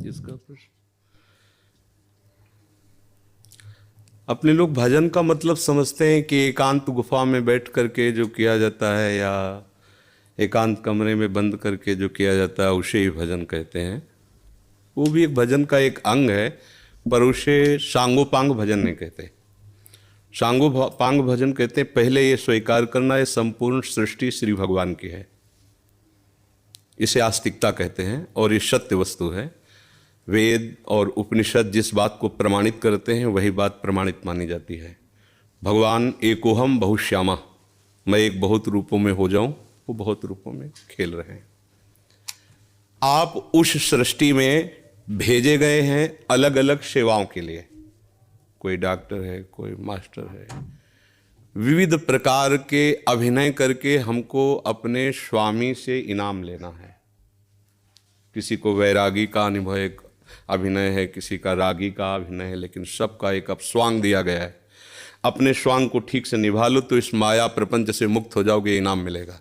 जिसका प्रश्न। अपने लोग भजन का मतलब समझते हैं कि एकांत गुफा में बैठ करके जो किया जाता है या एकांत कमरे में बंद करके जो किया जाता है उसे ही भजन कहते हैं। वो भी एक भजन का एक अंग है, पर उसे सांगोपांग भजन नहीं कहते। सांगोपांग भजन कहते हैं पहले ये स्वीकार करना, ये संपूर्ण सृष्टि श्री भगवान की है, इसे आस्तिकता कहते हैं और ये सत्य वस्तु है। वेद और उपनिषद जिस बात को प्रमाणित करते हैं वही बात प्रमाणित मानी जाती है। भगवान एकोहम बहुश्यामा, मैं एक बहुत रूपों में हो जाऊं, वो बहुत रूपों में खेल रहे हैं। आप उस सृष्टि में भेजे गए हैं अलग अलग सेवाओं के लिए। कोई डॉक्टर है, कोई मास्टर है, विविध प्रकार के अभिनय करके हमको अपने स्वामी से इनाम लेना है। किसी को वैरागी का अनुभव एक अभिनय है, किसी का रागी का अभिनय है, लेकिन सबका एक अब स्वांग दिया गया है। अपने स्वांग को ठीक से निभा लो तो इस माया प्रपंच से मुक्त हो जाओगे, इनाम मिलेगा।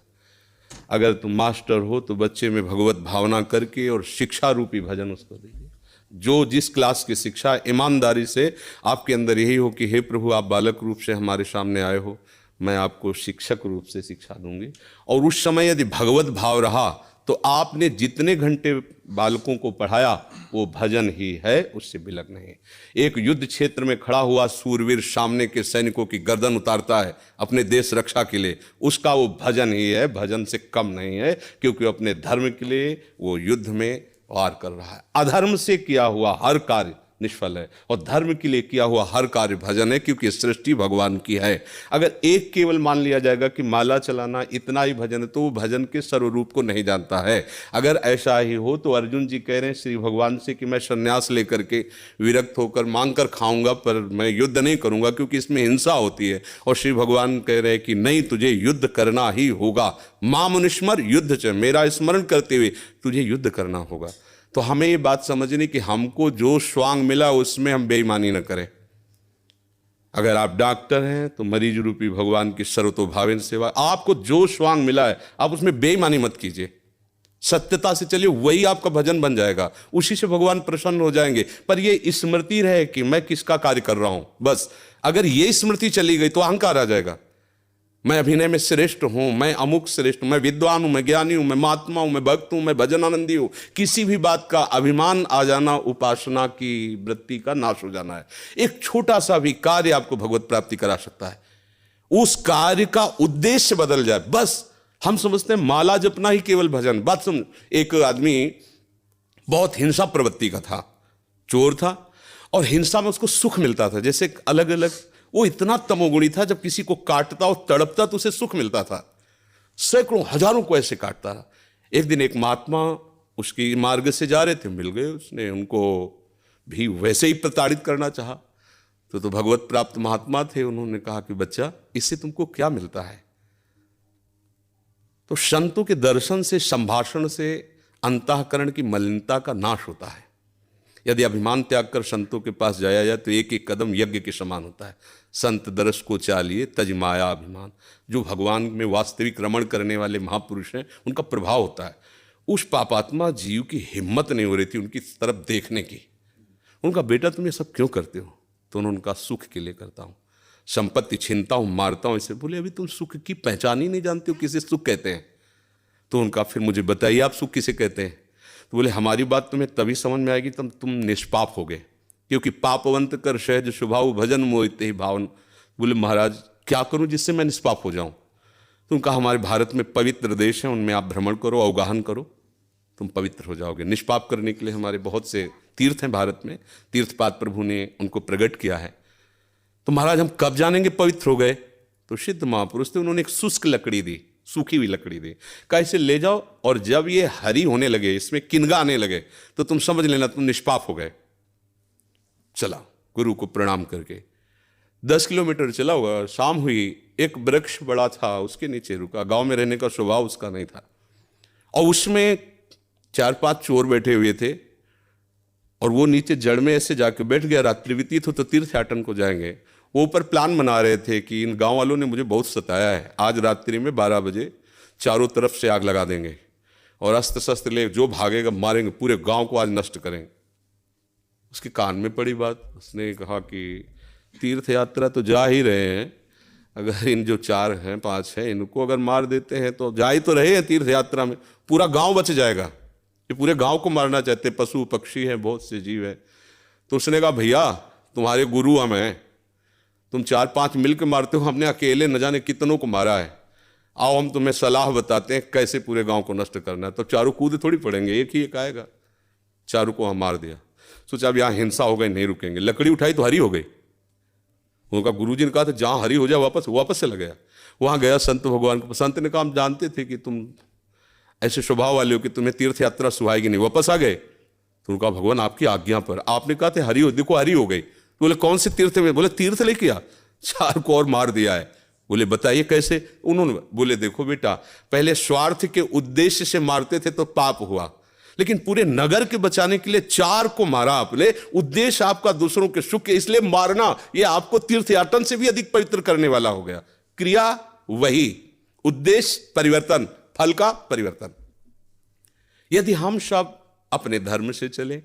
अगर तुम मास्टर हो तो बच्चे में भगवत भावना करके और शिक्षा रूपी भजन उसको दीजिए। जो जिस क्लास की शिक्षा, ईमानदारी से आपके अंदर यही हो कि हे प्रभु, आप बालक रूप से हमारे सामने आए हो, मैं आपको शिक्षक रूप से शिक्षा दूंगी। और उस समय यदि भगवत भाव रहा तो आपने जितने घंटे बालकों को पढ़ाया वो भजन ही है, उससे बिलक नहीं। एक युद्ध क्षेत्र में खड़ा हुआ सूरवीर सामने के सैनिकों की गर्दन उतारता है अपने देश रक्षा के लिए, उसका वो भजन ही है, भजन से कम नहीं है, क्योंकि अपने धर्म के लिए वो युद्ध में वार कर रहा है। अधर्म से किया हुआ हर कार्य निष्फल है और धर्म के लिए किया हुआ हर कार्य भजन है, क्योंकि सृष्टि भगवान की है। अगर एक केवल मान लिया जाएगा कि माला चलाना इतना ही भजन है तो वो भजन के सर्वरूप को नहीं जानता है। अगर ऐसा ही हो तो अर्जुन जी कह रहे हैं श्री भगवान से कि मैं संन्यास लेकर के विरक्त होकर मांग कर खाऊंगा, पर मैं युद्ध नहीं करूंगा क्योंकि इसमें हिंसा होती है। और श्री भगवान कह रहे हैं कि नहीं, तुझे युद्ध करना ही होगा। मामुनिस्मर युद्ध च, मेरा स्मरण करते हुए तुझे युद्ध करना होगा। तो हमें ये बात समझनी कि हमको जो स्वांग मिला उसमें हम बेईमानी न करें। अगर आप डॉक्टर हैं तो मरीज रूपी भगवान की सर्वतोभावेन सेवा, आपको जो स्वांग मिला है आप उसमें बेईमानी मत कीजिए, सत्यता से चलिए, वही आपका भजन बन जाएगा, उसी से भगवान प्रसन्न हो जाएंगे। पर ये स्मृति रहे कि मैं किसका कार्य कर रहा हूं, बस अगर ये स्मृति चली गई तो अहंकार आ जाएगा। मैं अभिनय में श्रेष्ठ हूं, मैं अमुक श्रेष्ठ हूं, मैं विद्वान हूं, मैं ज्ञानी हूं, मैं महात्मा हूं, मैं भक्त हूं, मैं भजन आनंदी हूं। किसी भी बात का अभिमान आ जाना उपासना की वृत्ति का नाश हो जाना है। एक छोटा सा भी कार्य आपको भगवत प्राप्ति करा सकता है, उस कार्य का उद्देश्य बदल जाए। बस हम समझते हैं माला जपना ही केवल भजन। बात समझ, एक आदमी बहुत हिंसा प्रवृत्ति का था, चोर था, और हिंसा में उसको सुख मिलता था। जैसे अलग अलग, वो इतना तमोगुणी था, जब किसी को काटता और तड़पता तो उसे सुख मिलता था। सैकड़ों हजारों को ऐसे काटता था। एक दिन एक महात्मा उसकी मार्ग से जा रहे थे, मिल गए, उसने उनको भी वैसे ही प्रताड़ित करना चाहा। तो भगवत प्राप्त महात्मा थे, उन्होंने कहा कि बच्चा, इससे तुमको क्या मिलता है? तो संतों के दर्शन से, संभाषण से अंतःकरण की मलिनता का नाश होता है। यदि अभिमान त्याग कर संतों के पास जाया जाए तो एक एक कदम यज्ञ के समान होता है। संत दरस को चालिए तज माया अभिमान। जो भगवान में वास्तविक रमण करने वाले महापुरुष हैं उनका प्रभाव होता है। उस पापात्मा जीव की हिम्मत नहीं हो रही थी उनकी तरफ देखने की। उनका, बेटा तुम ये सब क्यों करते हो? तो उन्होंने कहा, सुख के लिए करता हूँ, संपत्ति छीनता हूँ, मारता हूँ। इसे बोले, अभी तुम सुख की पहचान ही नहीं जानते हो, किसे सुख कहते हैं? तो उनका, फिर मुझे बताइए आप सुख किसे कहते हैं? तो बोले, हमारी बात तुम्हें तभी समझ में आएगी तब तुम निष्पाप हो गए, क्योंकि पापवंत कर सहज स्वभाव भजन मोहिते ही भावन। बोले, महाराज क्या करूं जिससे मैं निष्पाप हो जाऊं? तो उनका, हमारे भारत में पवित्र देश हैं, उनमें आप भ्रमण करो, अवगाहन करो, तुम पवित्र हो जाओगे। निष्पाप करने के लिए हमारे बहुत से तीर्थ हैं भारत में, तीर्थपाद प्रभु ने उनको प्रकट किया है। तो महाराज हम कब जानेंगे पवित्र हो गए? तो सिद्ध महापुरुष थे, उन्होंने एक शुष्क लकड़ी दी, सूखी हुई लकड़ी दी, कहा इसे ले जाओ, और जब ये हरी होने लगे, इसमें किनगा आने लगे, तो तुम समझ लेना तुम निष्पाप हो गए। चला गुरु को प्रणाम करके 10 किलोमीटर चला होगा, शाम हुई, एक वृक्ष बड़ा था, उसके नीचे रुका। गांव में रहने का स्वभाव उसका नहीं था, और उसमें 4-5 चोर बैठे हुए थे, और वो नीचे जड़ में ऐसे जाके बैठ गया। रात्रि व्यतीत हो तो तीर्थयाटन को जाएंगे। वो ऊपर प्लान बना रहे थे कि इन गांव वालों ने मुझे बहुत सताया है, आज रात्रि में 12 बजे चारों तरफ से आग लगा देंगे, और अस्त्र शस्त्र ले जो भागेगा मारेंगे, पूरे गांव को आज नष्ट करेंगे। उसके कान में पड़ी बात। उसने कहा कि तीर्थ यात्रा तो जा ही रहे हैं, अगर इन जो 4 हैं 5 हैं इनको अगर मार देते हैं तो जा ही तो रहे हैं तीर्थ यात्रा में, पूरा गांव बच जाएगा। ये पूरे गांव को मारना चाहते, पशु पक्षी हैं, बहुत से जीव हैं। तो उसने कहा भैया तुम्हारे गुरु हम हैं, तुम 4-5 मिलकर मारते हो, हमने अकेले न जाने कितनों को मारा है, आओ हम तुम्हें सलाह बताते हैं कैसे पूरे गांव को नष्ट करना है। तो चारों कूद थोड़ी पड़ेंगे, एक ही एक आएगा। चारों को हम मार दिया। सोचा अब यहाँ हिंसा हो गई, नहीं रुकेंगे। लकड़ी उठाई तो हरी हो गई। उनका गुरुजी ने कहा था जहाँ हरी हो जाए वापस चला गया। वहाँ गया संत भगवान को, संत ने कहा हम जानते थे कि तुम ऐसे स्वभाव वाले हो कि तुम्हें तीर्थ यात्रा सुहाएगी नहीं, वापस आ गए। तो उनका भगवान आपकी आज्ञा पर, आपने कहा था हरी हो, देखो हरी हो गई। तो बोले कौन से तीर्थ में? बोले तीर्थ लेके आ, 4 को और मार दिया है। बोले बताइए कैसे? उन्होंने बोले देखो बेटा, पहले स्वार्थ के उद्देश्य से मारते थे तो पाप हुआ, लेकिन पूरे नगर के बचाने के लिए 4 को मारा आपने, उद्देश्य आपका दूसरों के सुख के, इसलिए मारना ये आपको तीर्थयाटन से भी अधिक पवित्र करने वाला हो गया। क्रिया वही, उद्देश्य परिवर्तन, फल का परिवर्तन। यदि हम सब अपने धर्म से चले,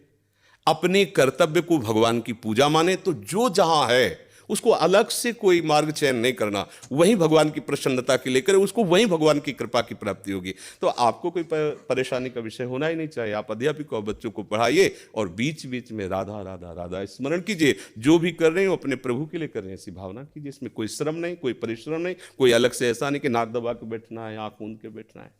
अपने कर्तव्य को भगवान की पूजा माने, तो जो जहां है उसको अलग से कोई मार्ग चयन नहीं करना, वही भगवान की प्रसन्नता के लिए करे, उसको वही भगवान की कृपा की प्राप्ति होगी। तो आपको कोई परेशानी का विषय होना ही नहीं चाहिए। आप अध्यापक और बच्चों को पढ़ाइए और बीच बीच में राधा राधा राधा स्मरण कीजिए। जो भी कर रहे हो अपने प्रभु के लिए कर रहे हैं, ऐसी भावना कीजिए। इसमें कोई श्रम नहीं, कोई परिश्रम नहीं, कोई अलग से ऐसा नहीं कि नाक दबा के बैठना है, आंख मूंद के बैठना है।